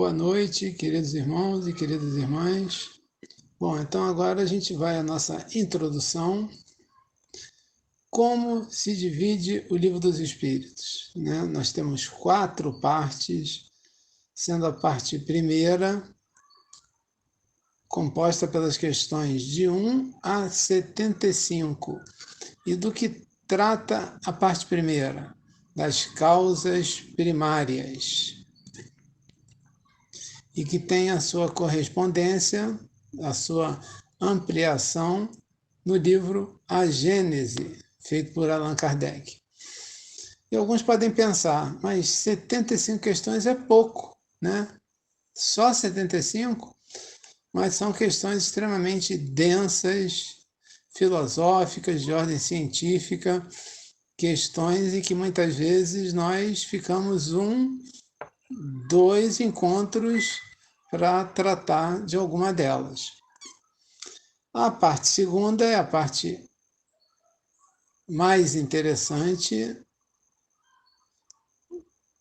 boa noite, queridos irmãos e queridas irmãs. Bom, então agora a gente vai à nossa introdução. Como se divide o Livro dos Espíritos, né? Nós temos 4 partes, sendo a parte primeira composta pelas questões de 1 a 75. E do que trata a parte primeira? Das causas primárias. E que tem a sua correspondência, a sua ampliação no livro A Gênese, feito por Allan Kardec. E alguns podem pensar, mas 75 questões é pouco, né? Só 75? Mas são questões extremamente densas, filosóficas, de ordem científica, questões em que muitas vezes nós ficamos 2 encontros para tratar de alguma delas. A parte segunda é a parte mais interessante,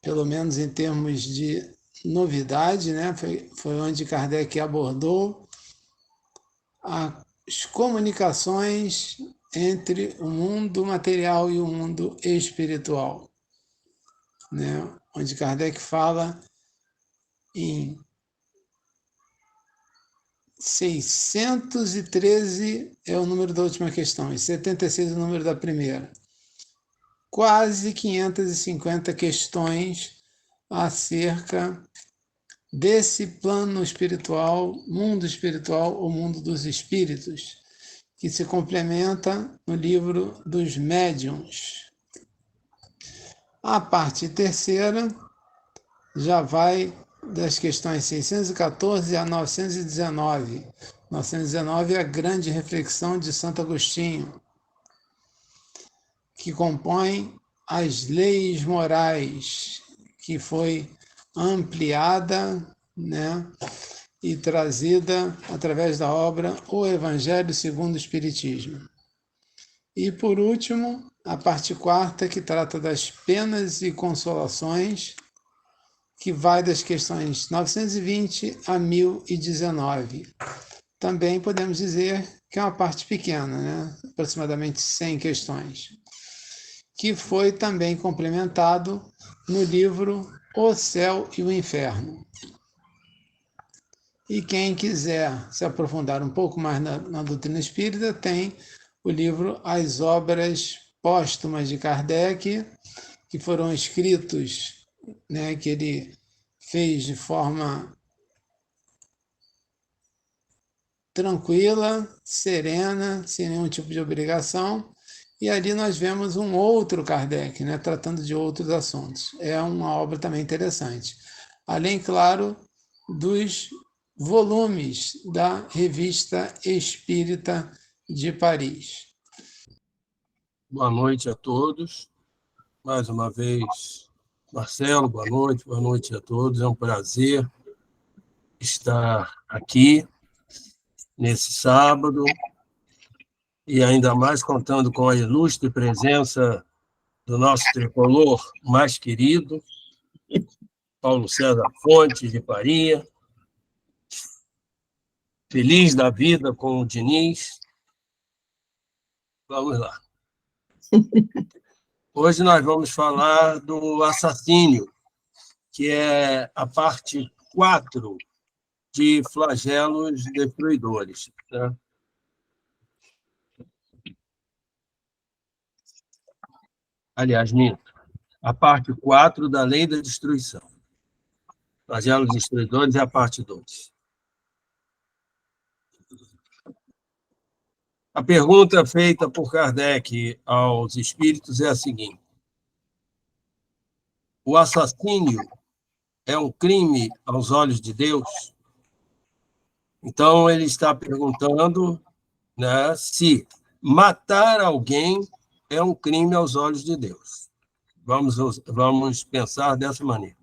pelo menos em termos de novidade, né? Foi onde Kardec abordou as comunicações entre o mundo material e o mundo espiritual, né? Onde Kardec fala em 613 é o número da última questão, e 76 é o número da primeira. Quase 550 questões acerca desse plano espiritual, o mundo dos espíritos, que se complementa no livro dos médiuns. A parte terceira já vai das questões 614 a 919. 919 é a grande reflexão de Santo Agostinho, que compõe as leis morais, que foi ampliada, né, e trazida através da obra O Evangelho segundo o Espiritismo. E, por último, a parte quarta, que trata das penas e consolações, que vai das questões 920 a 1019. Também podemos dizer que é uma parte pequena, né? Aproximadamente 100 questões, que foi também complementado no livro O Céu e o Inferno. E quem quiser se aprofundar um pouco mais na doutrina espírita, tem o livro As Obras Póstumas de Kardec, que foram escritos, né, que ele fez de forma tranquila, serena, sem nenhum tipo de obrigação, e ali nós vemos um outro Kardec, né, tratando de outros assuntos. É uma obra também interessante. Além, claro, dos volumes da Revista Espírita de Paris. Boa noite a todos. Mais uma vez, Marcelo, boa noite a todos. É um prazer estar aqui nesse sábado e ainda mais contando com a ilustre presença do nosso tricolor mais querido, Paulo César Fontes de Faria, feliz da vida com o Diniz. Vamos lá. Hoje nós vamos falar do assassínio, que é a parte 4 de Flagelos Destruidores. Né? Aliás, minto, a parte 4 da Lei da Destruição. Flagelos Destruidores é a parte 2. A pergunta feita por Kardec aos espíritos é a seguinte: o assassínio é um crime aos olhos de Deus? Então, ele está perguntando, né, se matar alguém é um crime aos olhos de Deus. Vamos pensar dessa maneira.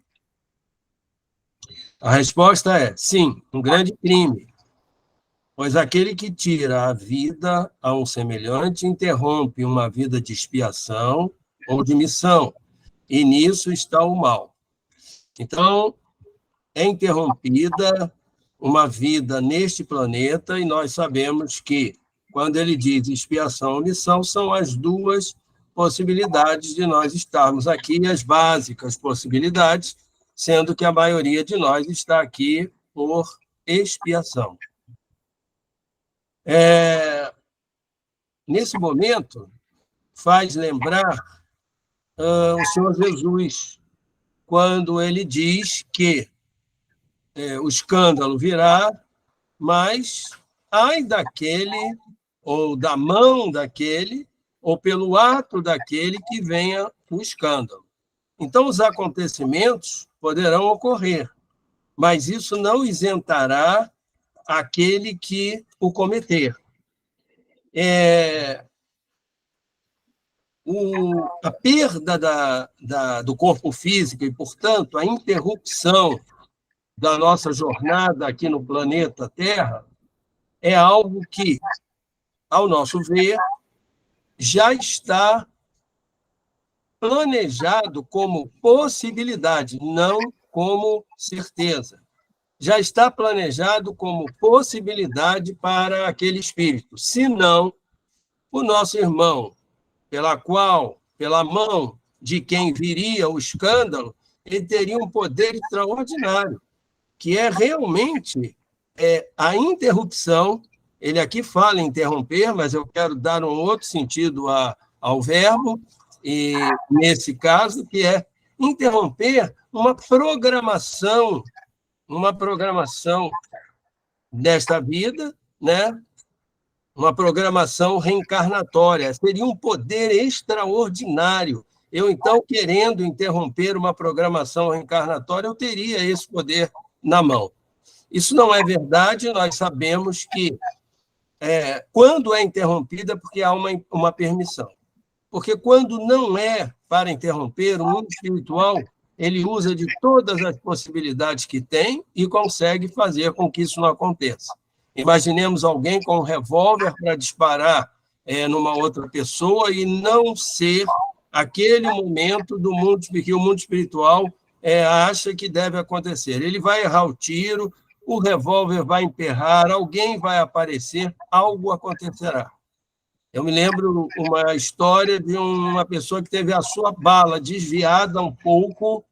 A resposta é sim, um grande crime, pois aquele que tira a vida a um semelhante interrompe uma vida de expiação ou de missão, e nisso está o mal. Então, é interrompida uma vida neste planeta, e nós sabemos que, quando ele diz expiação ou missão, são as duas possibilidades de nós estarmos aqui, as básicas possibilidades, sendo que a maioria de nós está aqui por expiação. Nesse momento, faz lembrar o Senhor Jesus, quando ele diz que o escândalo virá, mas ai daquele, ou da mão daquele, ou pelo ato daquele que venha o escândalo. Então, os acontecimentos poderão ocorrer, mas isso não isentará aquele que o cometer. A perda do corpo físico e, portanto, a interrupção da nossa jornada aqui no planeta Terra é algo que, ao nosso ver, já está planejado como possibilidade, não como certeza. Já está planejado como possibilidade para aquele espírito. Se não, o nosso irmão, pela mão de quem viria o escândalo, ele teria um poder extraordinário, que é realmente a interrupção. Ele aqui fala em interromper, mas eu quero dar um outro sentido ao verbo, e nesse caso, que é interromper uma programação desta vida, né? Uma programação reencarnatória. Seria um poder extraordinário. Eu, então, querendo interromper uma programação reencarnatória, eu teria esse poder na mão. Isso não é verdade, nós sabemos que quando é interrompida, porque há uma permissão. Porque quando não é para interromper, o mundo espiritual, ele usa de todas as possibilidades que tem e consegue fazer com que isso não aconteça. Imaginemos alguém com um revólver para disparar numa outra pessoa e não ser aquele momento do mundo que o mundo espiritual acha que deve acontecer. Ele vai errar o tiro, o revólver vai emperrar, alguém vai aparecer, algo acontecerá. Eu me lembro uma história de uma pessoa que teve a sua bala desviada um pouco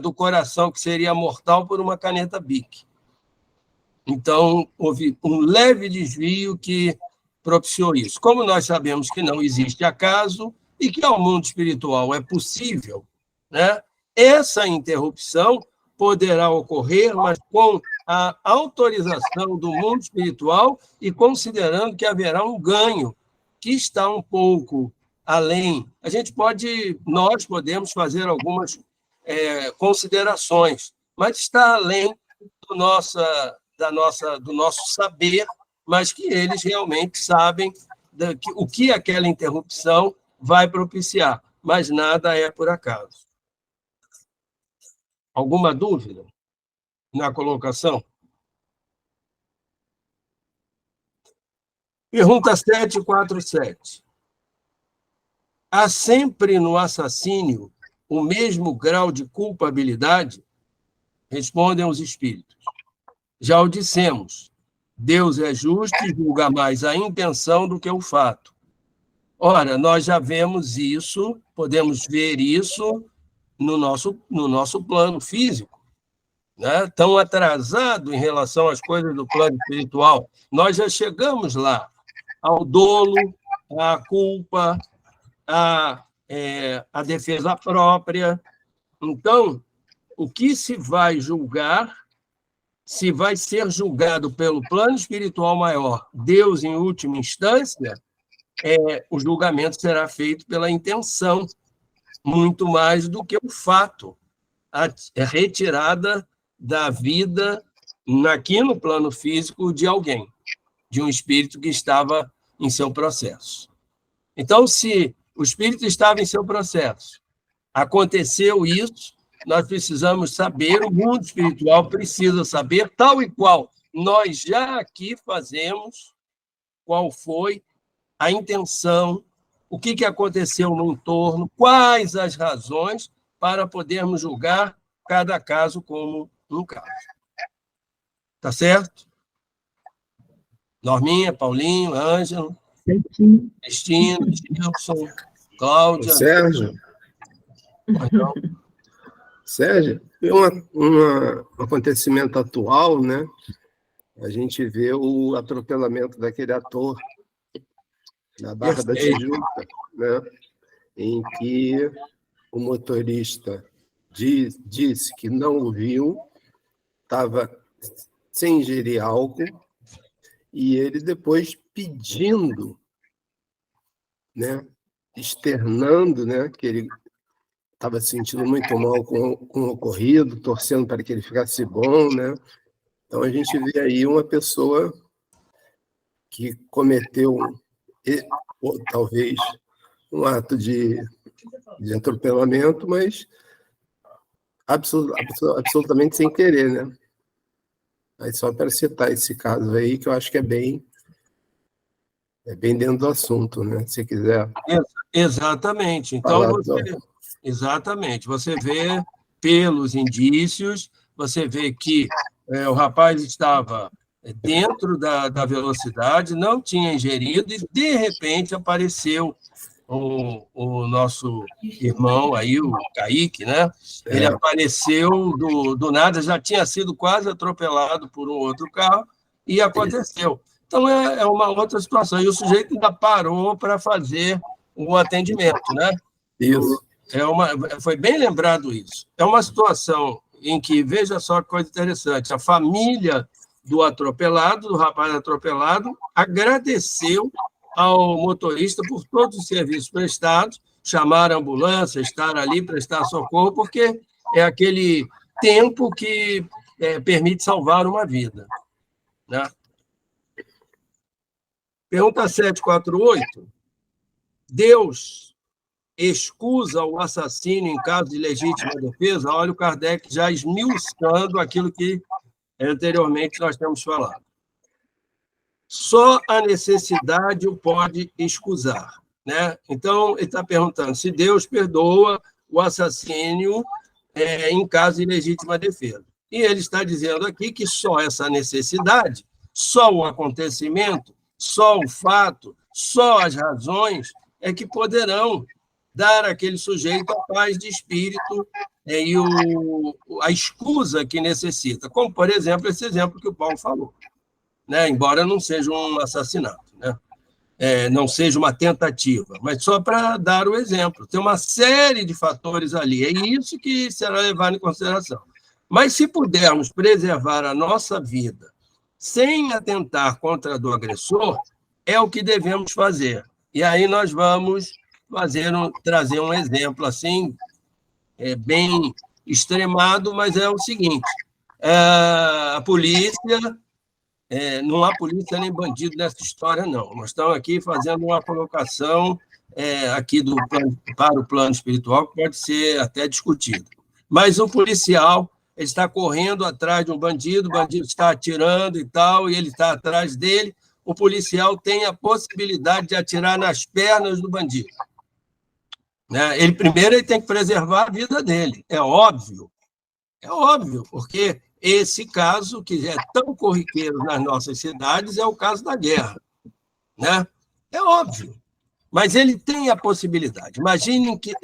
do coração, que seria mortal, por uma caneta Bic. Então, houve um leve desvio que propiciou isso. Como nós sabemos que não existe acaso e que ao mundo espiritual é possível, né, essa interrupção poderá ocorrer, mas com a autorização do mundo espiritual e considerando que haverá um ganho que está um pouco além. Nós podemos fazer algumas considerações, mas está além do nosso saber, mas que eles realmente sabem o que aquela interrupção vai propiciar, mas nada é por acaso. Alguma dúvida na colocação? Pergunta 747. Há sempre no assassínio o mesmo grau de culpabilidade? Respondem os espíritos. Já o dissemos, Deus é justo e julga mais a intenção do que o fato. Ora, nós já vemos isso, podemos ver isso no nosso plano físico, né? Tão atrasado em relação às coisas do plano espiritual. Nós já chegamos lá, ao dolo, à culpa, à defesa própria. Então, o que se vai julgar, se vai ser julgado pelo plano espiritual maior, Deus em última instância, o julgamento será feito pela intenção, muito mais do que o fato, a retirada da vida aqui no plano físico de alguém, de um espírito que estava em seu processo. Então, se o espírito estava em seu processo, aconteceu isso, nós precisamos saber, o mundo espiritual precisa saber, tal e qual nós já aqui fazemos, qual foi a intenção, o que aconteceu no entorno, quais as razões para podermos julgar cada caso como um caso. Tá certo? Norminha, Paulinho, Ângelo, Cristina, Gilson, Cláudia. Sérgio, Então, Sérgio, tem um acontecimento atual, né? A gente vê o atropelamento daquele ator na Barra da Perfeito. Tijuca, né? Em que o motorista disse que não o viu, estava sem ingerir álcool, e ele depois pedindo, né? Externando, né? Que ele estava se sentindo muito mal com o ocorrido, torcendo para que ele ficasse bom, né? Então, a gente vê aí uma pessoa que cometeu, ou talvez, um ato de atropelamento, mas absolutamente sem querer, né? Aí, só para citar esse caso aí, que eu acho que é bem dentro do assunto, né? Se quiser Exatamente. Então, falar exatamente. Você vê pelos indícios, você vê que o rapaz estava dentro da velocidade, não tinha ingerido, e, de repente, apareceu o nosso irmão aí, o Kaique, né? Ele apareceu do nada, já tinha sido quase atropelado por um outro carro, e aconteceu. Então, é uma outra situação. E o sujeito ainda parou para fazer o atendimento, né? isso. Foi bem lembrado isso. É uma situação em que, veja só que coisa interessante, a família do atropelado, do rapaz atropelado, agradeceu ao motorista por todos os serviços prestados, chamar a ambulância, estar ali, prestar socorro, porque é aquele tempo que permite salvar uma vida, né? Pergunta 748. Deus excusa o assassínio em caso de legítima defesa? Olha o Kardec já esmiuçando aquilo que anteriormente nós temos falado. Só a necessidade o pode excusar, né? Então, ele está perguntando se Deus perdoa o assassínio em caso de legítima defesa. E ele está dizendo aqui que só essa necessidade, só o acontecimento, só o fato, só as razões é que poderão dar àquele sujeito a paz de espírito e a escusa que necessita, como, por exemplo, esse exemplo que o Paulo falou, né? Embora não seja um assassinato, né? Não seja uma tentativa, mas só para dar o exemplo. Tem uma série de fatores ali, é isso que será levado em consideração. Mas se pudermos preservar a nossa vida sem atentar contra a do agressor, é o que devemos fazer. E aí nós vamos trazer um exemplo assim, bem extremado, mas é o seguinte: a polícia, não há polícia nem bandido nessa história, não. Nós estamos aqui fazendo uma colocação aqui para o plano espiritual, que pode ser até discutido. Mas o policial ele está correndo atrás de um bandido, o bandido está atirando e tal, e ele está atrás dele. O policial tem a possibilidade de atirar nas pernas do bandido, né? Ele tem que preservar a vida dele, é óbvio, porque esse caso, que é tão corriqueiro nas nossas cidades, é o caso da guerra, né? É óbvio, mas ele tem a possibilidade. Imaginem que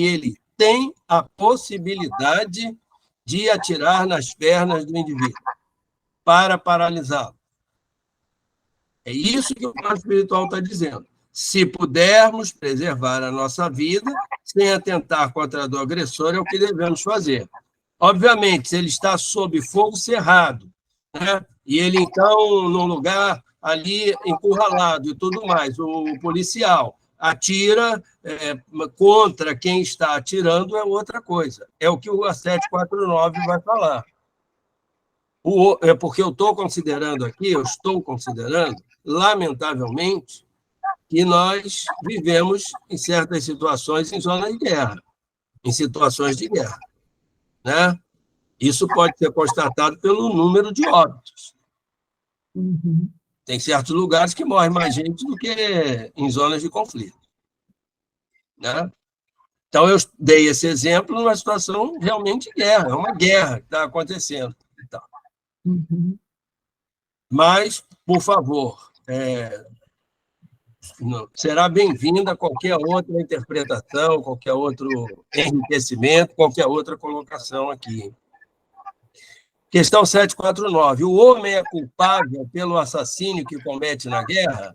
ele tem a possibilidade de atirar nas pernas do indivíduo para paralisá-lo. É isso que o plano espiritual está dizendo. Se pudermos preservar a nossa vida sem atentar contra a do agressor, é o que devemos fazer. Obviamente, se ele está sob fogo cerrado, né? E ele, então, num lugar ali encurralado e tudo mais, o policial atira contra quem está atirando, é outra coisa. É o que o 749 vai falar. Porque eu estou considerando, lamentavelmente, que nós vivemos em certas situações em zonas de guerra, em situações de guerra, né? Isso pode ser constatado pelo número de óbitos. Uhum. Tem certos lugares que morre mais gente do que em zonas de conflito, né? Então, eu dei esse exemplo numa situação realmente de guerra, é uma guerra que está acontecendo. Uhum. Mas, por favor, será bem-vinda qualquer outra interpretação, qualquer outro enriquecimento, qualquer outra colocação aqui. Questão 749. O homem é culpável pelo assassínio que comete na guerra?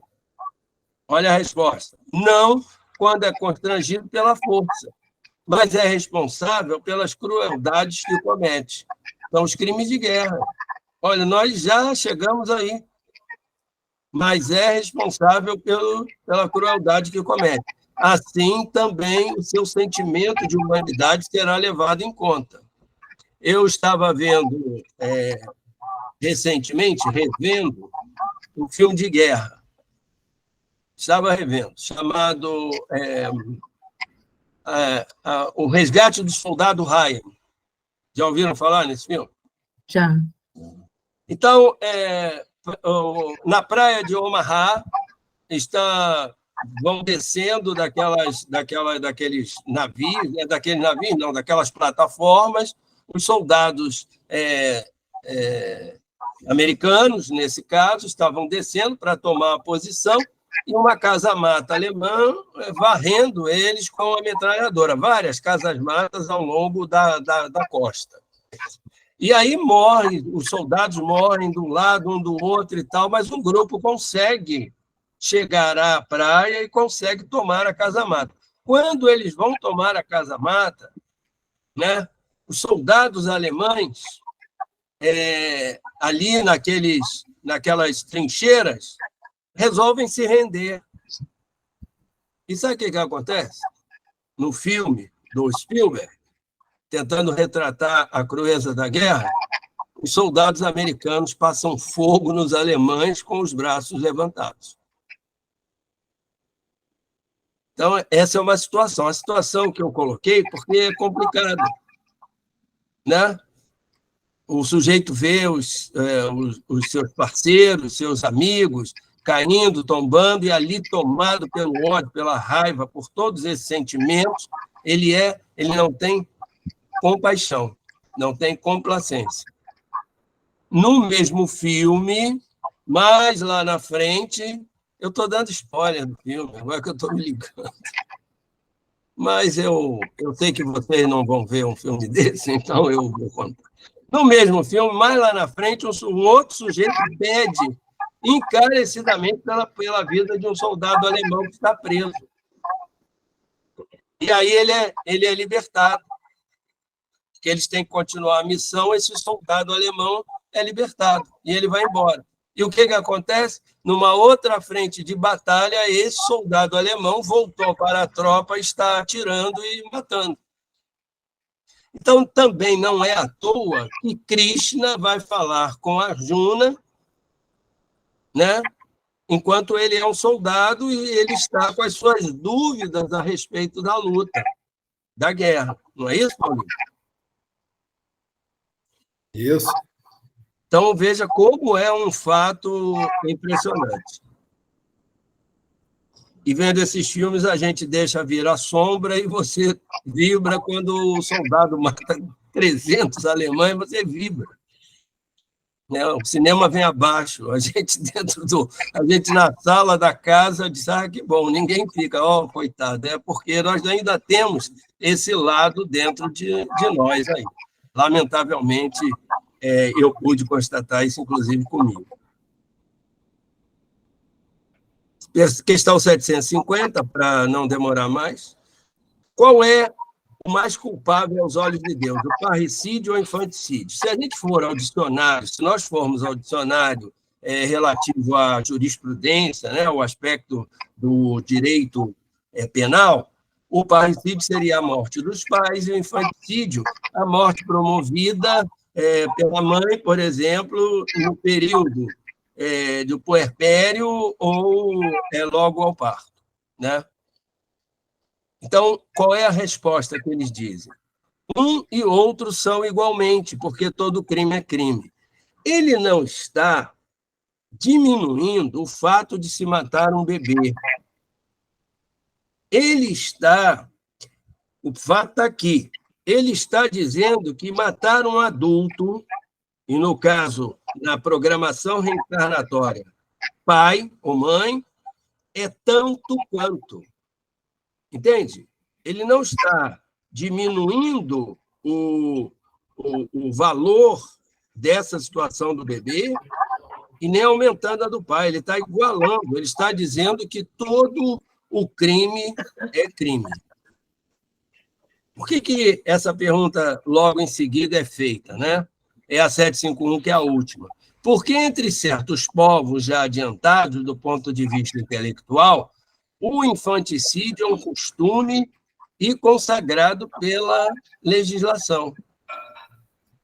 Olha a resposta. Não, quando é constrangido pela força, mas é responsável pelas crueldades que comete. São os crimes de guerra. Olha, nós já chegamos aí, mas é responsável pela crueldade que comete. Assim, também o seu sentimento de humanidade será levado em conta. Eu estava vendo, recentemente, revendo um filme de guerra. Estava revendo, chamado O Resgate do Soldado Ryan. Já ouviram falar nesse filme? Já. Então, na praia de Omaha, vão descendo daqueles navios, daquelas plataformas, os soldados americanos, nesse caso, estavam descendo para tomar a posição, e uma casa-mata alemã varrendo eles com a metralhadora, várias casas-matas ao longo da costa. E aí os soldados morrem de um lado, um do outro e tal, mas um grupo consegue chegar à praia e consegue tomar a casa-mata. Quando eles vão tomar a casa-mata, né, os soldados alemães, ali naquelas trincheiras, resolvem se render. E sabe o que acontece? No filme do Spielberg, tentando retratar a crueza da guerra, os soldados americanos passam fogo nos alemães com os braços levantados. Então, essa é uma situação. A situação que eu coloquei, porque é complicada, né? O sujeito vê os seus parceiros, seus amigos, caindo, tombando, e ali, tomado pelo ódio, pela raiva, por todos esses sentimentos, ele não tem compaixão, não tem complacência. No mesmo filme, mais lá na frente, eu estou dando spoiler do filme, agora que eu estou me ligando. Mas eu sei que vocês não vão ver um filme desse, então eu vou contar. No mesmo filme, mais lá na frente, um outro sujeito pede encarecidamente pela vida de um soldado alemão que está preso. E aí ele é libertado. Porque eles têm que continuar a missão, esse soldado alemão é libertado, e ele vai embora. E o que acontece? Numa outra frente de batalha, esse soldado alemão voltou para a tropa e está atirando e matando. Então, também não é à toa que Krishna vai falar com Arjuna, né? Enquanto ele é um soldado e ele está com as suas dúvidas a respeito da luta, da guerra. Não é isso, Paulinho? Isso. Então, veja como é um fato impressionante. E vendo esses filmes, a gente deixa vir a sombra e você vibra quando o soldado mata 300 alemães, você vibra. O cinema vem abaixo, a gente na sala da casa diz, que bom, ninguém fica, coitado, porque nós ainda temos esse lado dentro de nós aí. Lamentavelmente, eu pude constatar isso, inclusive, comigo. Questão 750, para não demorar mais. Qual é o mais culpável aos olhos de Deus, o parricídio ou o infanticídio? Se a gente for ao dicionário, se nós formos ao dicionário relativo à jurisprudência, né, o aspecto do direito penal, o parricídio seria a morte dos pais e o infanticídio, a morte promovida pela mãe, por exemplo, no período do puerpério ou logo ao parto, né? Então, qual é a resposta que eles dizem? Um e outro são igualmente, porque todo crime é crime. Ele não está diminuindo o fato de se matar um bebê. Ele está O fato está aqui. Ele está dizendo que matar um adulto, e no caso, na programação reencarnatória, pai ou mãe, é tanto quanto. Entende? Ele não está diminuindo o valor dessa situação do bebê e nem aumentando a do pai. Ele está igualando, ele está dizendo que todo o crime é crime. Por que essa pergunta logo em seguida é feita, né? É a 751, que é a última. Porque entre certos povos já adiantados do ponto de vista intelectual, o infanticídio é um costume e consagrado pela legislação.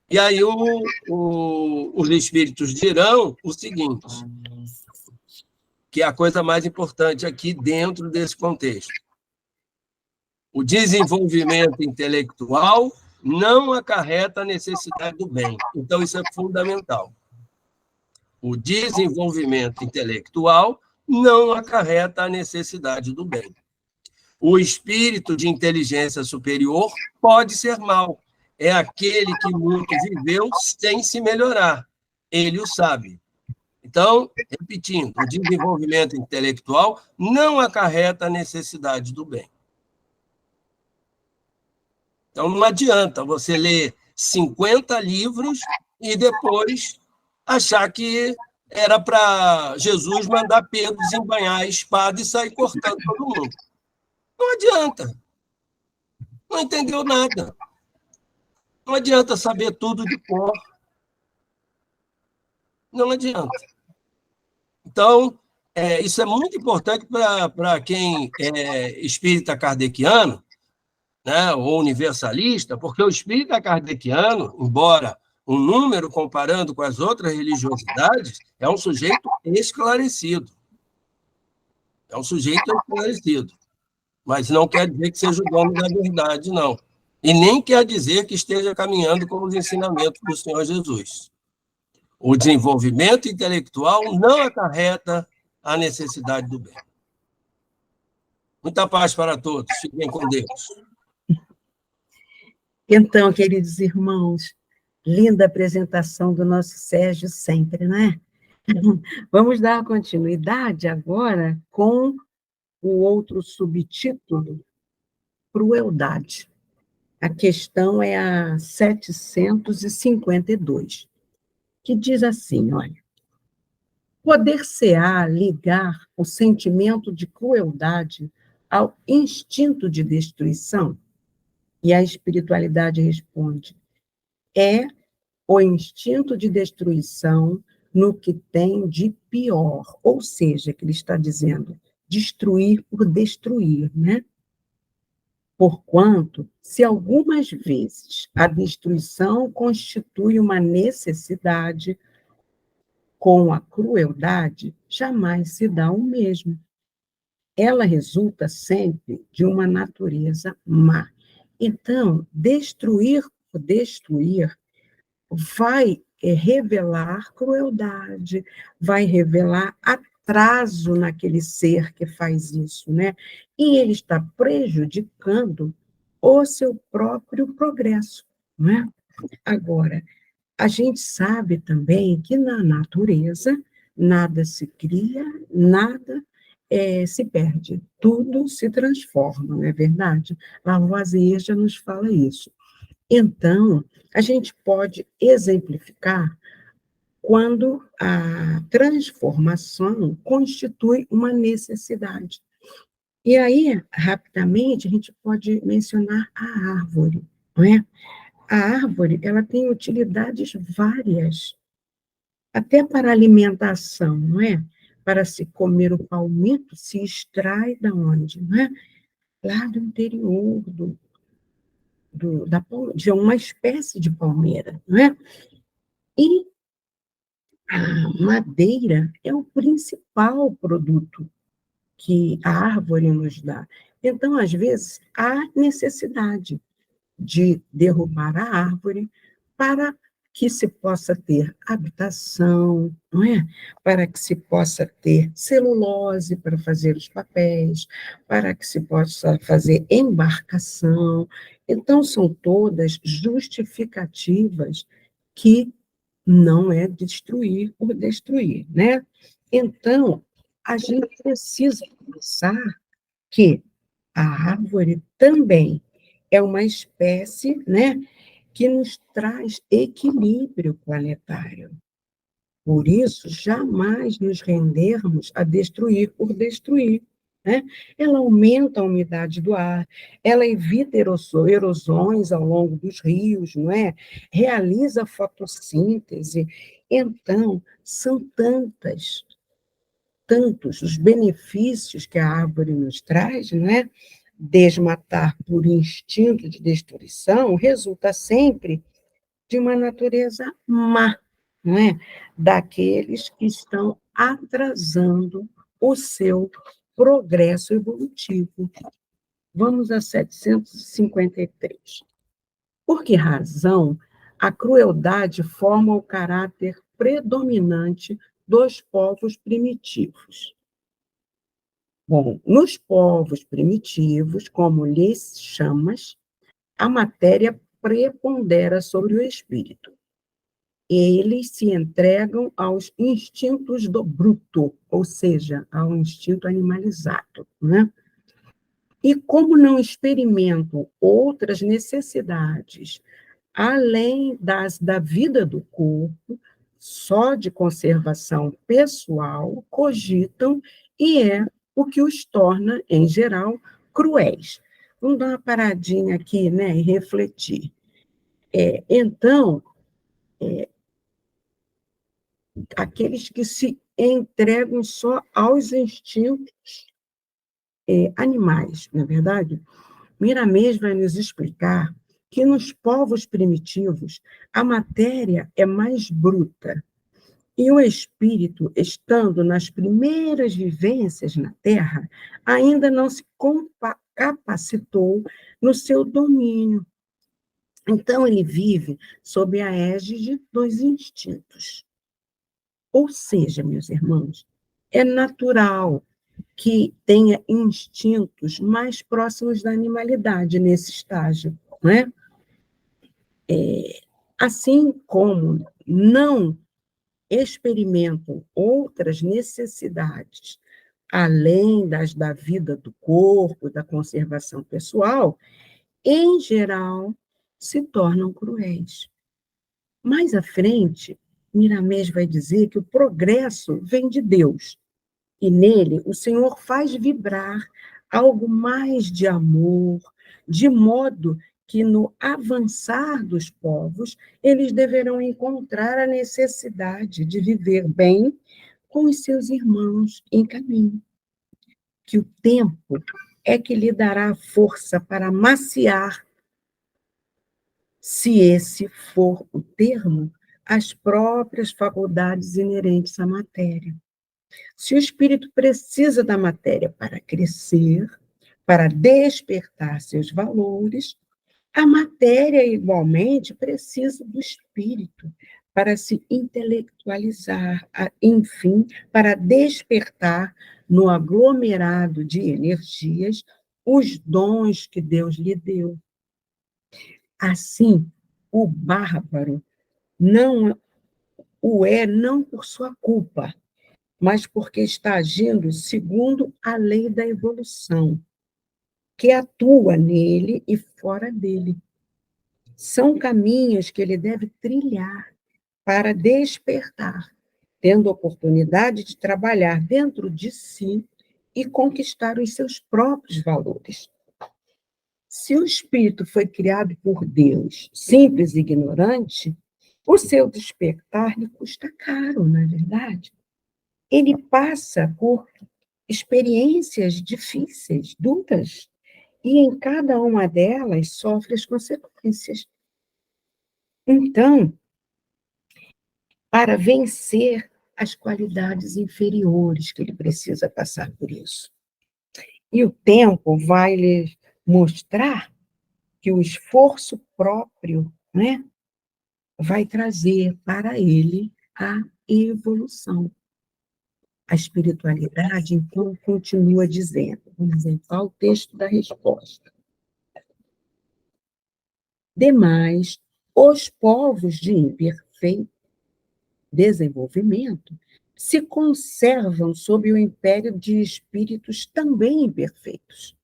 E aí os espíritos dirão o seguinte, que é a coisa mais importante aqui dentro desse contexto. O desenvolvimento intelectual não acarreta a necessidade do bem. Então, isso é fundamental. O desenvolvimento intelectual não acarreta a necessidade do bem. O espírito de inteligência superior pode ser mau. É aquele que muito viveu sem se melhorar. Ele o sabe. Então, repetindo, o desenvolvimento intelectual não acarreta a necessidade do bem. Então, não adianta você ler 50 livros e depois achar que era para Jesus mandar Pedro desembainhar a espada e sair cortando todo mundo. Não adianta. Não entendeu nada. Não adianta saber tudo de cor. Não adianta. Então, isso é muito importante para quem é espírita kardeciano, né, ou universalista, porque o espírita kardeciano, embora um número comparando com as outras religiosidades, é um sujeito esclarecido. É um sujeito esclarecido. Mas não quer dizer que seja o dono da verdade, não. E nem quer dizer que esteja caminhando com os ensinamentos do Senhor Jesus. O desenvolvimento intelectual não acarreta a necessidade do bem. Muita paz para todos. Fiquem com Deus. Então, queridos irmãos, linda apresentação do nosso Sérgio sempre, né? Vamos dar continuidade agora com o outro subtítulo, crueldade. A questão é a 752, que diz assim, olha, poder-se-á ligar o sentimento de crueldade ao instinto de destruição? E a espiritualidade responde, é o instinto de destruição no que tem de pior, ou seja, que ele está dizendo, destruir por destruir, né? Porquanto, se algumas vezes a destruição constitui uma necessidade, com a crueldade jamais se dá o mesmo. Ela resulta sempre de uma natureza má. Então, destruir por destruir vai revelar crueldade, vai revelar atraso naquele ser que faz isso, né? E ele está prejudicando o seu próprio progresso, não é? Agora, a gente sabe também que na natureza nada se cria, nada se perde, tudo se transforma, não é verdade? Lavoisier já nos fala isso. Então, a gente pode exemplificar quando a transformação constitui uma necessidade. E aí, rapidamente, a gente pode mencionar a árvore, não é? A árvore, ela tem utilidades várias, até para alimentação, não é? Para se comer o palmito, se extrai da onde, não é? Lá do interior de uma espécie de palmeira, não é? E a madeira é o principal produto que a árvore nos dá. Então, às vezes, há necessidade de derrubar a árvore para que se possa ter habitação, não é? Para que se possa ter celulose para fazer os papéis, para que se possa fazer embarcação. Então, são todas justificativas que não é destruir ou destruir, né? Então, a gente precisa pensar que a árvore também é uma espécie, né, que nos traz equilíbrio planetário. Por isso, jamais nos rendermos a destruir por destruir, né? Ela aumenta a umidade do ar, ela evita erosões ao longo dos rios, não é? Realiza fotossíntese. Então, são tantos os benefícios que a árvore nos traz, não é? Desmatar por instinto de destruição resulta sempre de uma natureza má, não é? Daqueles que estão atrasando o seu progresso evolutivo. Vamos a 753. Por que razão a crueldade forma o caráter predominante dos povos primitivos? Bom, nos povos primitivos, como lhes chamas, a matéria prepondera sobre o espírito. Eles se entregam aos instintos do bruto, ou seja, ao instinto animalizado, né? E como não experimentam outras necessidades além das da vida do corpo, só de conservação pessoal, cogitam e é o que os torna, em geral, cruéis. Vamos dar uma paradinha aqui, né, e refletir. Então, aqueles que se entregam só aos instintos animais, não é verdade? Miramês vai nos explicar que nos povos primitivos a matéria é mais bruta e o espírito, estando nas primeiras vivências na Terra, ainda não se capacitou no seu domínio. Então, ele vive sob a égide dos instintos. Ou seja, meus irmãos, é natural que tenha instintos mais próximos da animalidade nesse estágio, não é? Assim como não experimentam outras necessidades além das da vida do corpo, da conservação pessoal, em geral, se tornam cruéis. Mais à frente, Miramês vai dizer que o progresso vem de Deus, e nele o Senhor faz vibrar algo mais de amor, de modo que no avançar dos povos, eles deverão encontrar a necessidade de viver bem com os seus irmãos em caminho. Que o tempo é que lhe dará força para maciar, se esse for o termo, as próprias faculdades inerentes à matéria. Se o espírito precisa da matéria para crescer, para despertar seus valores, a matéria igualmente precisa do espírito para se intelectualizar, enfim, para despertar no aglomerado de energias os dons que Deus lhe deu. Assim, o bárbaro não não por sua culpa, mas porque está agindo segundo a lei da evolução, que atua nele e fora dele. São caminhos que ele deve trilhar para despertar, tendo oportunidade de trabalhar dentro de si e conquistar os seus próprios valores. Se o espírito foi criado por Deus, simples e ignorante, o seu despertar lhe custa caro, não é verdade? Ele passa por experiências difíceis, duras, e em cada uma delas sofre as consequências. Então, para vencer as qualidades inferiores que ele precisa passar por isso. E o tempo vai lhe mostrar que o esforço próprio, né, vai trazer para ele a evolução. A espiritualidade, então, continua dizendo, vamos ver qual o texto da resposta. Demais, os povos de imperfeito desenvolvimento se conservam sob o império de espíritos também imperfeitos,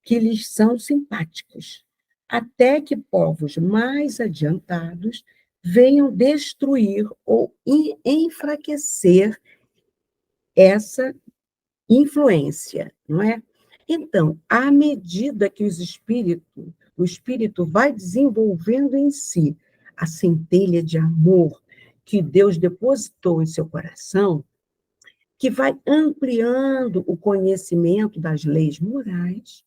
que lhes são simpáticos, até que povos mais adiantados venham destruir ou enfraquecer essa influência, não é? Então, à medida que o espírito vai desenvolvendo em si a centelha de amor que Deus depositou em seu coração, que vai ampliando o conhecimento das leis morais,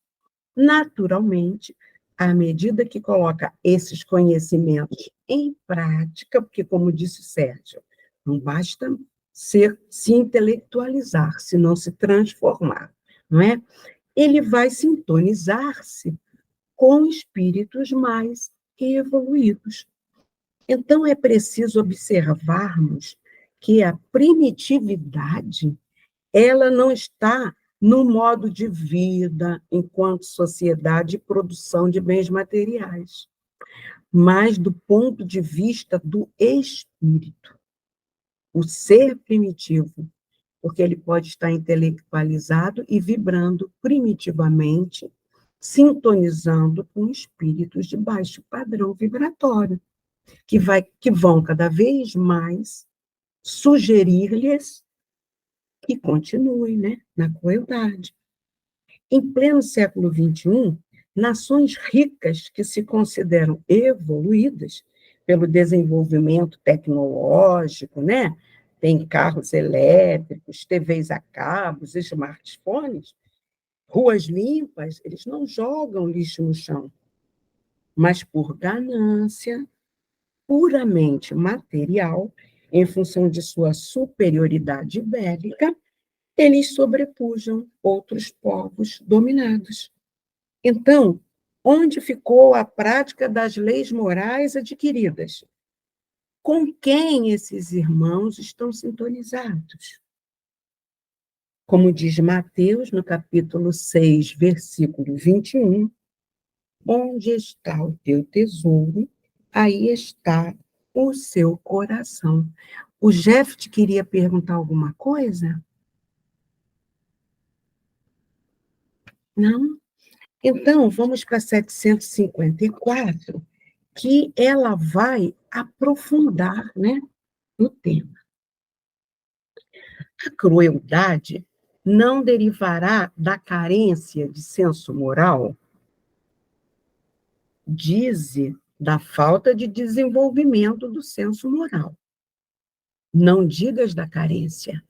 naturalmente, à medida que coloca esses conhecimentos em prática, porque, como disse o Sérgio, não basta se intelectualizar, se não se transformar, não é? Ele vai sintonizar-se com espíritos mais evoluídos. Então, é preciso observarmos que a primitividade, ela não está no modo de vida enquanto sociedade e produção de bens materiais, mas do ponto de vista do espírito. O ser primitivo, porque ele pode estar intelectualizado e vibrando primitivamente, sintonizando com espíritos de baixo padrão vibratório, que vão cada vez mais sugerir-lhes que continuem, né, na crueldade. Em pleno século XXI, nações ricas que se consideram evoluídas pelo desenvolvimento tecnológico, né? Tem carros elétricos, TVs a cabos, smartphones, ruas limpas, eles não jogam lixo no chão, mas por ganância puramente material, em função de sua superioridade bélica, eles sobrepujam outros povos dominados. Então, onde ficou a prática das leis morais adquiridas? Com quem esses irmãos estão sintonizados? Como diz Mateus, no capítulo 6, versículo 21, onde está o teu tesouro, aí está o seu coração. O Jeff queria perguntar alguma coisa? Não? Então, vamos para 754, que ela vai aprofundar, né, no tema. A crueldade não derivará da carência de senso moral? Dize da falta de desenvolvimento do senso moral. Não digas da carência,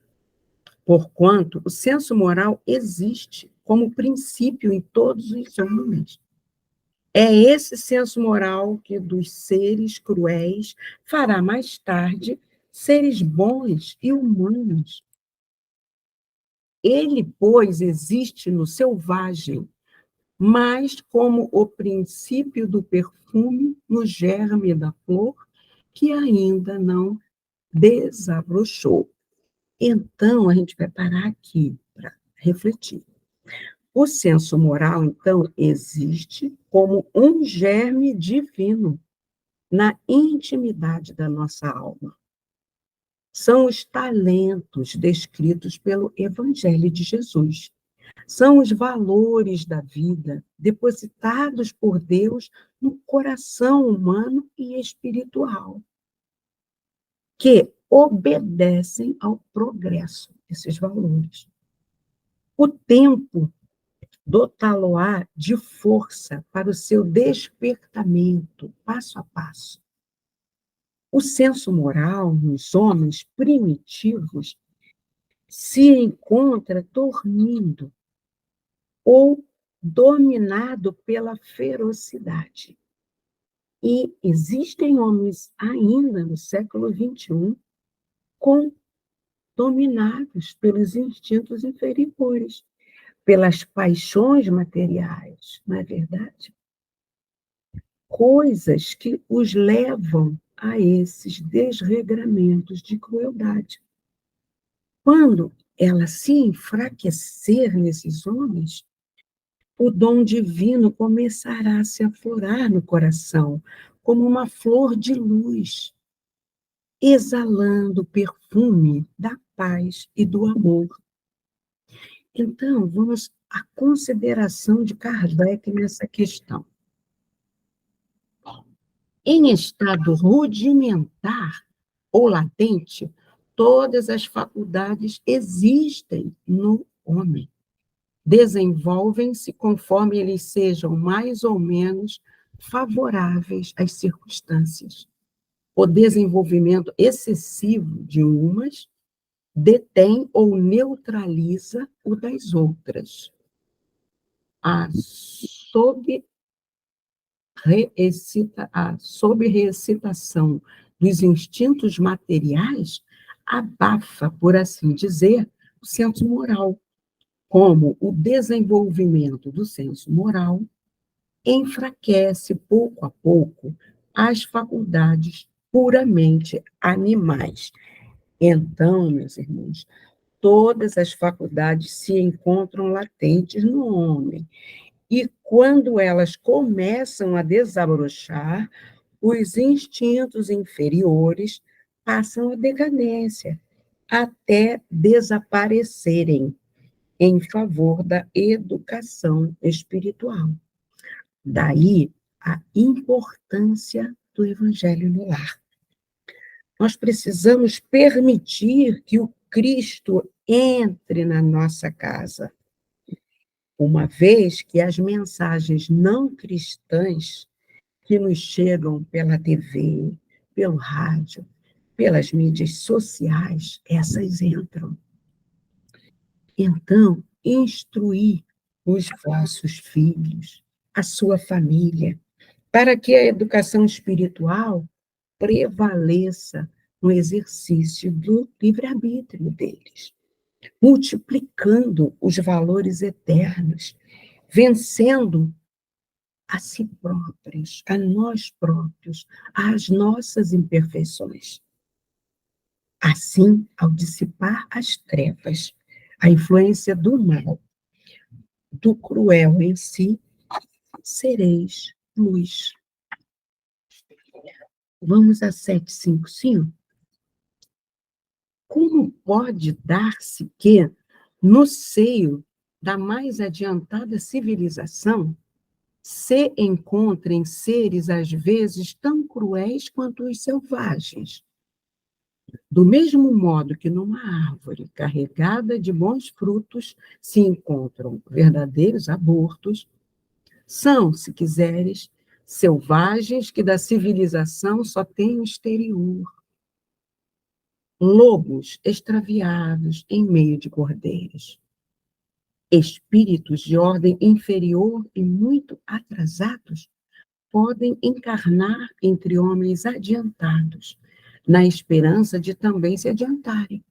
porquanto o senso moral existe como princípio em todos os homens. É esse senso moral que dos seres cruéis fará mais tarde seres bons e humanos. Ele, pois, existe no selvagem, mas como o princípio do perfume no germe da flor, que ainda não desabrochou. Então, a gente vai parar aqui para refletir. O senso moral, então, existe como um germe divino na intimidade da nossa alma. São os talentos descritos pelo Evangelho de Jesus. São os valores da vida depositados por Deus no coração humano e espiritual, que obedecem ao progresso desses valores. O tempo dotá-lo-á de força para o seu despertamento, passo a passo. O senso moral nos homens primitivos se encontra dormindo ou dominado pela ferocidade. E existem homens ainda no século XXI dominados pelos instintos inferiores, pelas paixões materiais, não é verdade? coisas que os levam a esses desregramentos de crueldade. Quando ela se enfraquecer nesses homens, o dom divino começará a se aflorar no coração, como uma flor de luz, exalando o perfume da paz e do amor. Então, vamos à consideração de Kardec nessa questão. Em estado rudimentar ou latente, todas as faculdades existem no homem. Desenvolvem-se conforme eles sejam mais ou menos favoráveis às circunstâncias. O desenvolvimento excessivo de umas detém ou neutraliza o das outras. A sobre-reexcitação dos instintos materiais abafa, por assim dizer, o senso moral, como o desenvolvimento do senso moral enfraquece, pouco a pouco, as faculdades puramente animais. Então, meus irmãos, todas as faculdades se encontram latentes no homem. E quando elas começam a desabrochar, os instintos inferiores passam à decadência, até desaparecerem em favor da educação espiritual. Daí a importância do Evangelho no lar. Nós precisamos permitir que o Cristo entre na nossa casa, uma vez que as mensagens não cristãs que nos chegam pela TV, pelo rádio, pelas mídias sociais, essas entram. Então, instruir os vossos filhos, a sua família, para que a educação espiritual prevaleça no exercício do livre-arbítrio deles, multiplicando os valores eternos, vencendo a si próprios, a nós próprios, as nossas imperfeições. Assim, ao dissipar as trevas, a influência do mal, do cruel em si, sereis luz. Vamos a 755? Como pode dar-se que, no seio da mais adiantada civilização, se encontrem seres, às vezes, tão cruéis quanto os selvagens? Do mesmo modo que numa árvore carregada de bons frutos se encontram verdadeiros abortos, são, se quiseres, selvagens que da civilização só têm o exterior. Lobos extraviados em meio de cordeiros. Espíritos de ordem inferior e muito atrasados podem encarnar entre homens adiantados, na esperança de também se adiantarem.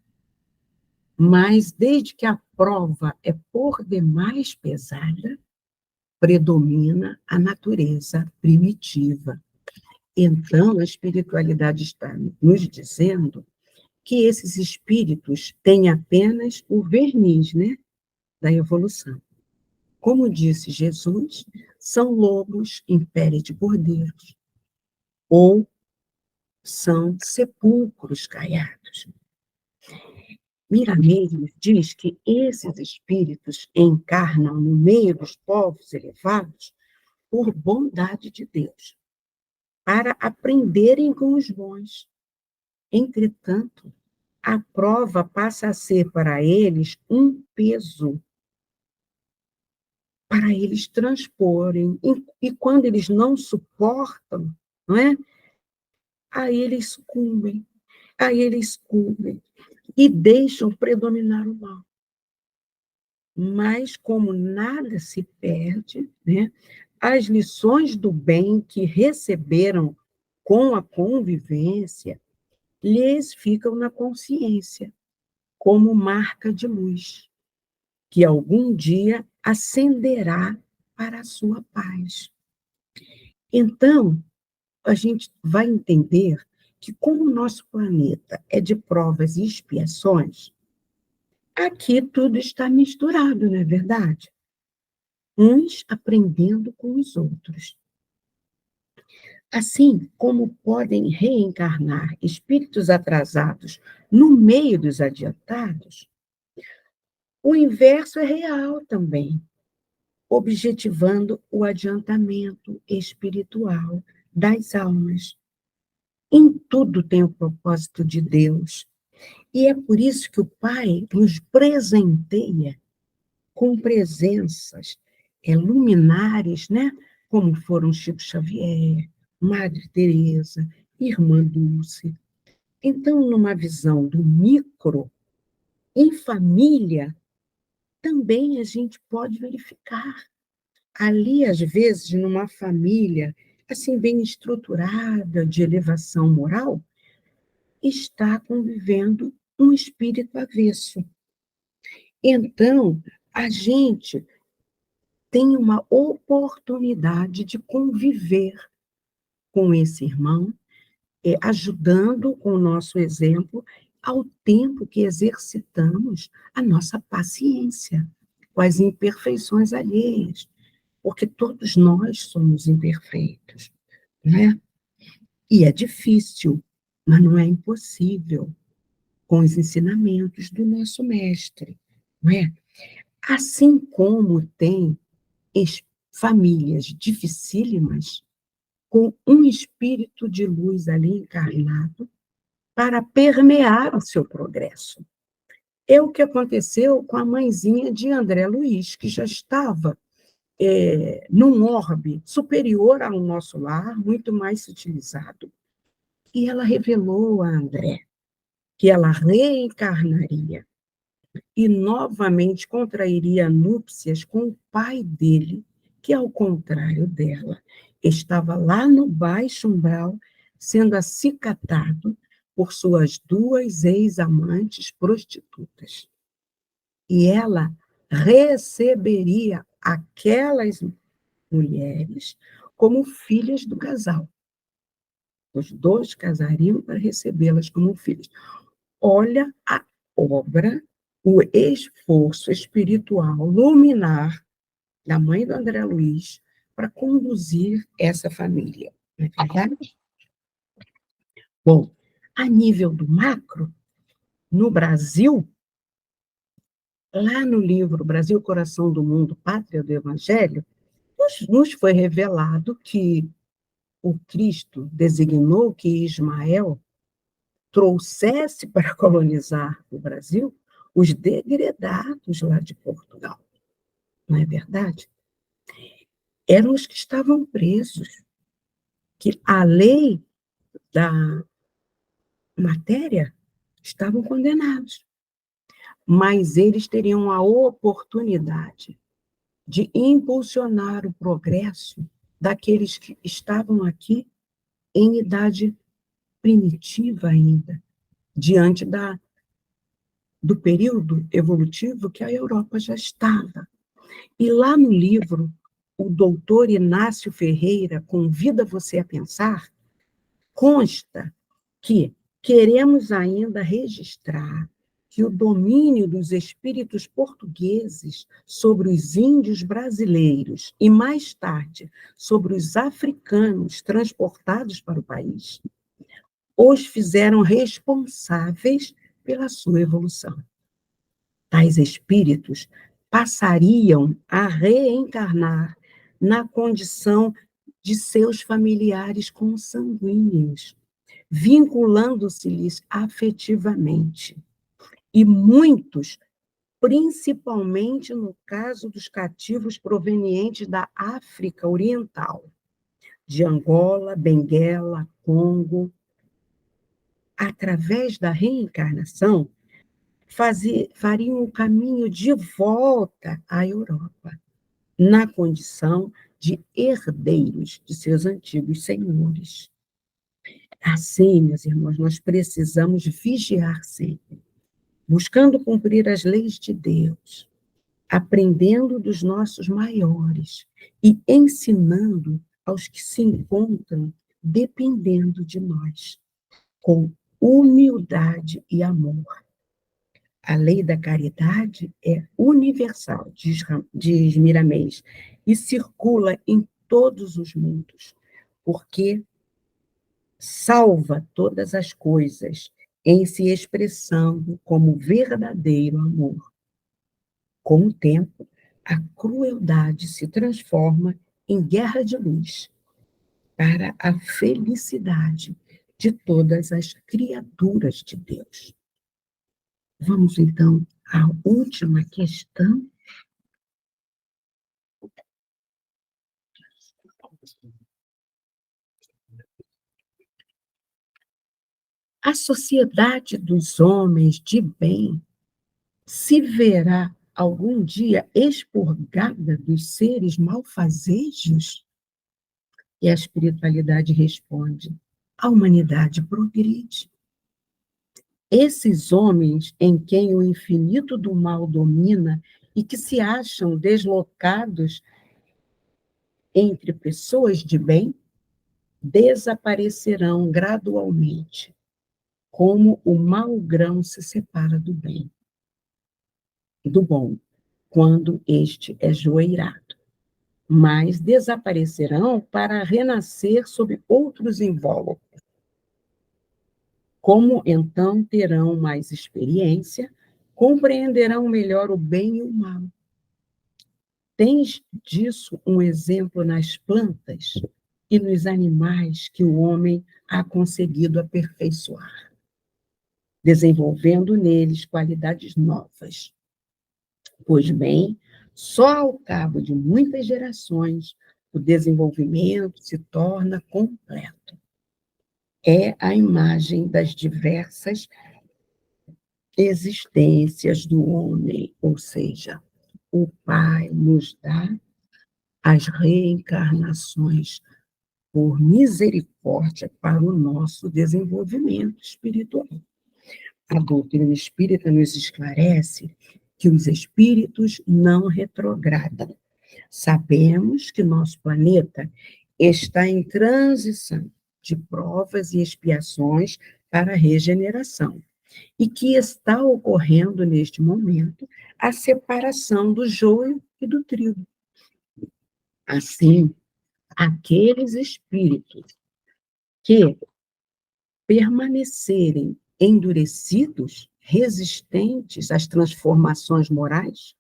Mas, desde que a prova é por demais pesada, predomina a natureza primitiva. Então, a espiritualidade está nos dizendo que esses espíritos têm apenas o verniz, né, da evolução. Como disse Jesus, são lobos em pele de cordeiros, ou são sepulcros caiados. Miramês diz que esses espíritos encarnam no meio dos povos elevados por bondade de Deus, para aprenderem com os bons. Entretanto, a prova passa a ser para eles um peso, para eles transporem, e quando eles não suportam, não é? Aí eles sucumbem, e deixam predominar o mal. Mas, como nada se perde, né, as lições do bem que receberam com a convivência lhes ficam na consciência, como marca de luz, que algum dia acenderá para a sua paz. Então, a gente vai entender que, como o nosso planeta é de provas e expiações, aqui tudo está misturado, não é verdade? Uns aprendendo com os outros. Assim como podem reencarnar espíritos atrasados no meio dos adiantados, o inverso é real também, objetivando o adiantamento espiritual das almas. Em tudo tem o propósito de Deus. E é por isso que o Pai nos presenteia com presenças luminares, né? Como foram Chico Xavier, Madre Teresa, Irmã Dulce. Então, numa visão do micro, em família, também a gente pode verificar. Ali, às vezes, numa família, assim, bem estruturada, de elevação moral, está convivendo um espírito avesso. Então, a gente tem uma oportunidade de conviver com esse irmão, ajudando com o nosso exemplo, ao tempo que exercitamos a nossa paciência com as imperfeições alheias, porque todos nós somos imperfeitos, né? E é difícil, mas não é impossível, com os ensinamentos do nosso mestre, não é? Assim como tem famílias dificílimas, com um espírito de luz ali encarnado, para permear o seu progresso. É o que aconteceu com a mãezinha de André Luiz, que já estava num orbe superior ao nosso lar, muito mais utilizado. E ela revelou a André que ela reencarnaria e novamente contrairia núpcias com o pai dele, que, ao contrário dela, estava lá no baixo umbral, sendo acicatado por suas 2 ex-amantes prostitutas. E ela receberia aquelas mulheres como filhas do casal. Os 2 casariam para recebê-las como filhas. Olha a obra, o esforço espiritual luminar da mãe do André Luiz para conduzir essa família. Não é verdade? Bom, a nível do macro, no Brasil, lá no livro Brasil, Coração do Mundo, Pátria do Evangelho, nos foi revelado que o Cristo designou que Ismael trouxesse para colonizar o Brasil os degredados lá de Portugal. Não é verdade? Eram os que estavam presos, que a lei da matéria estavam condenados. Mas eles teriam a oportunidade de impulsionar o progresso daqueles que estavam aqui em idade primitiva ainda, diante do período evolutivo que a Europa já estava. E lá no livro, o doutor Inácio Ferreira convida você a pensar, consta que queremos ainda registrar que o domínio dos espíritos portugueses sobre os índios brasileiros e, mais tarde, sobre os africanos transportados para o país, os fizeram responsáveis pela sua evolução. Tais espíritos passariam a reencarnar na condição de seus familiares consanguíneos, vinculando-se-lhes afetivamente. E muitos, principalmente no caso dos cativos provenientes da África Oriental, de Angola, Benguela, Congo, através da reencarnação, fariam o caminho de volta à Europa, na condição de herdeiros de seus antigos senhores. Assim, meus irmãos, nós precisamos vigiar sempre, buscando cumprir as leis de Deus, aprendendo dos nossos maiores e ensinando aos que se encontram dependendo de nós, com humildade e amor. A lei da caridade é universal, diz Miramês, e circula em todos os mundos, porque salva todas as coisas em se expressando como verdadeiro amor. Com o tempo, a crueldade se transforma em guerra de luz para a felicidade de todas as criaturas de Deus. Vamos, então, à última questão. A sociedade dos homens de bem se verá algum dia expurgada dos seres malfazejos? E a espiritualidade responde: a humanidade progride. Esses homens em quem o infinito do mal domina e que se acham deslocados entre pessoas de bem, desaparecerão gradualmente, como o mau grão se separa do bem, do bom, quando este é joeirado. Mas desaparecerão para renascer sob outros invólucros. Como então terão mais experiência, compreenderão melhor o bem e o mal. Tens disso um exemplo nas plantas e nos animais que o homem ha conseguido aperfeiçoar, desenvolvendo neles qualidades novas. Pois bem, só ao cabo de muitas gerações o desenvolvimento se torna completo. É a imagem das diversas existências do homem, ou seja, o Pai nos dá as reencarnações por misericórdia para o nosso desenvolvimento espiritual. A doutrina espírita nos esclarece que os espíritos não retrogradam. Sabemos que nosso planeta está em transição de provas e expiações para a regeneração, e que está ocorrendo neste momento a separação do joio e do trigo. Assim, aqueles espíritos que permanecerem endurecidos, resistentes às transformações morais,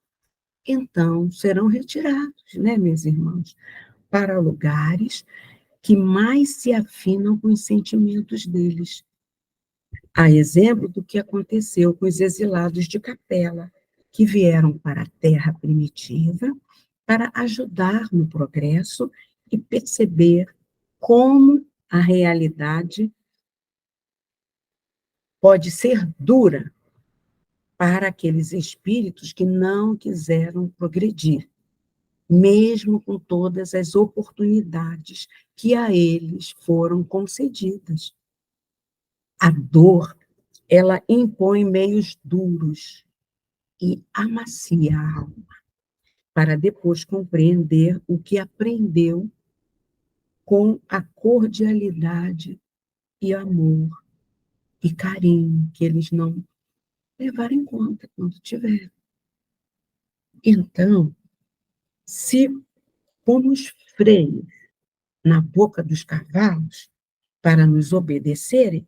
então serão retirados, meus irmãos, para lugares que mais se afinam com os sentimentos deles. A exemplo do que aconteceu com os exilados de Capela, que vieram para a terra primitiva para ajudar no progresso e perceber como a realidade pode ser dura para aqueles espíritos que não quiseram progredir, mesmo com todas as oportunidades que a eles foram concedidas. A dor, ela impõe meios duros e amacia a alma, para depois compreender o que aprendeu com a cordialidade e amor e carinho que eles não levaram em conta quando tiveram. Então, se pomos freio na boca dos cavalos para nos obedecerem,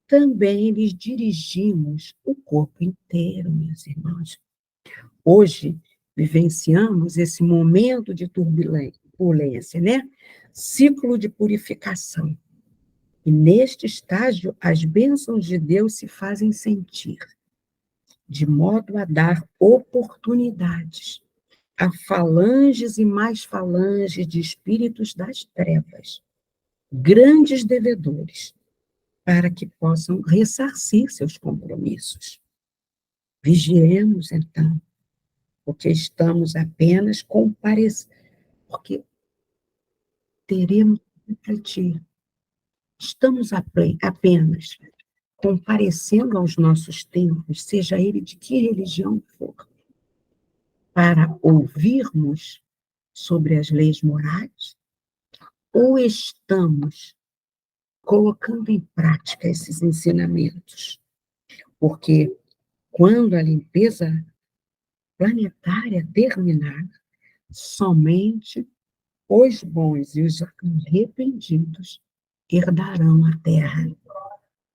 também lhes dirigimos o corpo inteiro, meus irmãos. Hoje, vivenciamos esse momento de turbulência, Ciclo de purificação. E neste estágio, as bênçãos de Deus se fazem sentir, de modo a dar oportunidades a falanges e mais falanges de espíritos das trevas, grandes devedores, para que possam ressarcir seus compromissos. Vigiemos, então, porque estamos apenas porque teremos que refletir. Estamos apenas comparecendo aos nossos tempos, seja ele de que religião for, para ouvirmos sobre as leis morais, ou estamos colocando em prática esses ensinamentos? Porque quando a limpeza planetária terminar, somente os bons e os arrependidos herdarão a Terra.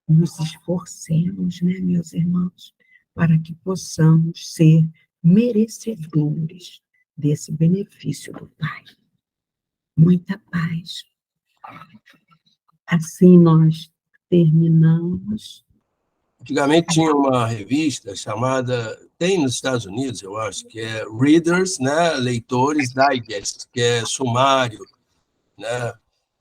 Nos esforcemos, né, meus irmãos, para que possamos ser merecedores desse benefício do Pai. Muita paz. Assim nós terminamos. Antigamente tinha uma revista chamada, tem nos Estados Unidos, eu acho, que é Readers, né, Leitores Digest, que é sumário, né?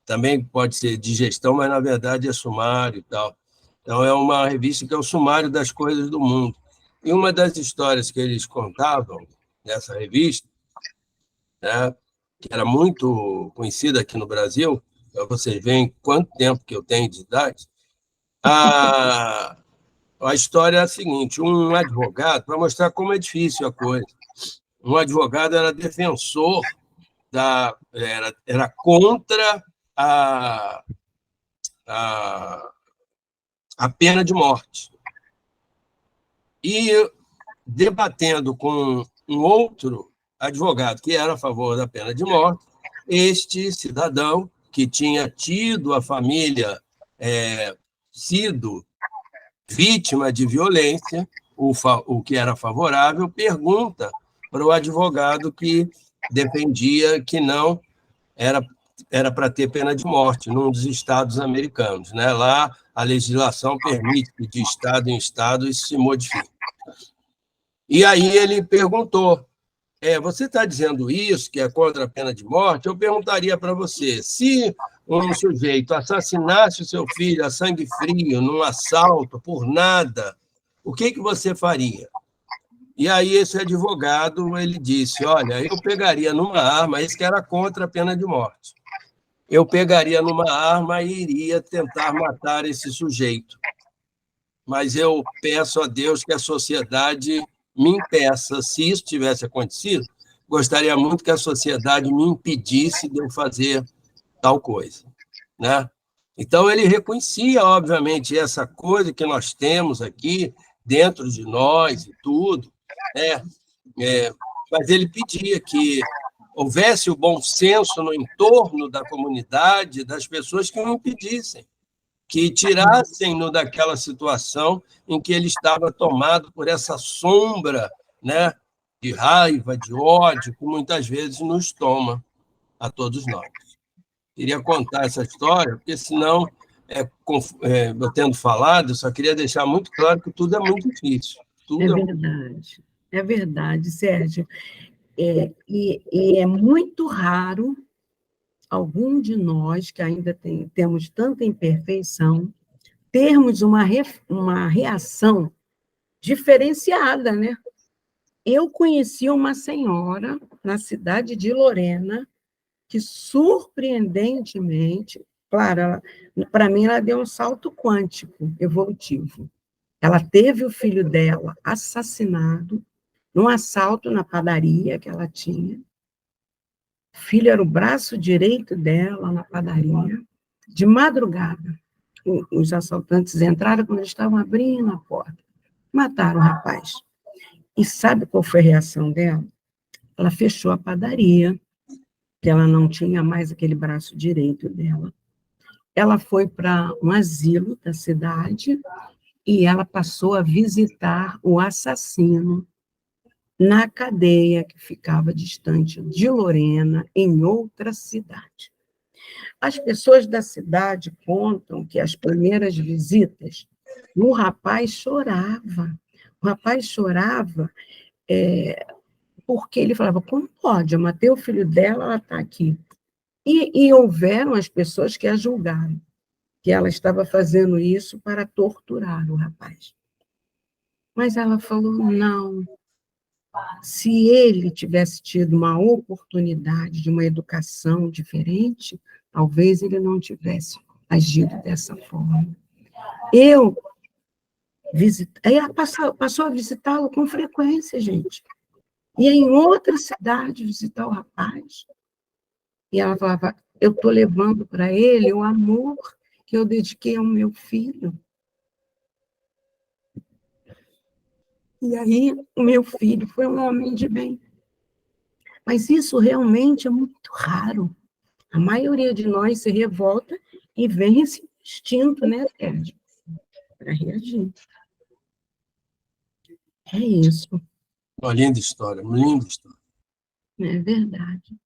Também pode ser digestão, mas na verdade é sumário e tal. Então é uma revista que é o sumário das coisas do mundo. E uma das histórias que eles contavam nessa revista, né, que era muito conhecida aqui no Brasil, para vocês verem quanto tempo que eu tenho de idade, a história é a seguinte: um advogado, para mostrar como é difícil a coisa, um advogado era defensor, era contra a, a, a pena de morte. E debatendo com um outro advogado que era a favor da pena de morte, este cidadão, que tinha tido a família sido vítima de violência, o que era favorável, pergunta para o advogado que defendia que não era para ter pena de morte num dos estados americanos, né? Lá a legislação permite que de estado em estado isso se modifique. E aí ele perguntou: você está dizendo isso, que é contra a pena de morte? Eu perguntaria para você, se um sujeito assassinasse o seu filho a sangue frio, num assalto, por nada, o que você faria? E aí esse advogado, ele disse: olha, eu pegaria numa arma, esse que era contra a pena de morte, eu pegaria numa arma e iria tentar matar esse sujeito. Mas eu peço a Deus que a sociedade me impeça. Se isso tivesse acontecido, gostaria muito que a sociedade me impedisse de eu fazer tal coisa, né? Então, ele reconhecia, obviamente, essa coisa que nós temos aqui dentro de nós e tudo, né? Mas ele pedia que houvesse o bom senso no entorno da comunidade, das pessoas que o impedissem, que tirassem-no daquela situação em que ele estava tomado por essa sombra, né, de raiva, de ódio, que muitas vezes nos toma a todos nós. Queria contar essa história, porque senão, eu tendo falado, eu só queria deixar muito claro que tudo é muito difícil. É verdade, Sérgio. E é muito raro algum de nós, que ainda temos tanta imperfeição, termos uma reação diferenciada, né? Eu conheci uma senhora na cidade de Lorena, que, surpreendentemente, claro, para mim, ela deu um salto quântico, evolutivo. Ela teve o filho dela assassinado num assalto na padaria que ela tinha. O filho era o braço direito dela na padaria. De madrugada, os assaltantes entraram quando eles estavam abrindo a porta. Mataram o rapaz. E sabe qual foi a reação dela? Ela fechou a padaria, que ela não tinha mais aquele braço direito dela. Ela foi para um asilo da cidade e ela passou a visitar o assassino na cadeia que ficava distante de Lorena, em outra cidade. As pessoas da cidade contam que as primeiras visitas, o rapaz chorava. O rapaz chorava porque ele falava: como pode? Eu matei o filho dela, ela está aqui. E houveram as pessoas que a julgaram, que ela estava fazendo isso para torturar o rapaz. Mas ela falou: não. Se ele tivesse tido uma oportunidade de uma educação diferente, talvez ele não tivesse agido dessa forma. Ela passou a visitá-lo com frequência, gente. Ia em outra cidade visitar o rapaz. E ela falava: eu estou levando para ele o amor que eu dediquei ao meu filho. E aí, o meu filho foi um homem de bem. Mas isso realmente é muito raro. A maioria de nós se revolta e vem esse instinto, né, Sérgio, para reagir. É isso. Uma linda história, uma linda história. É verdade.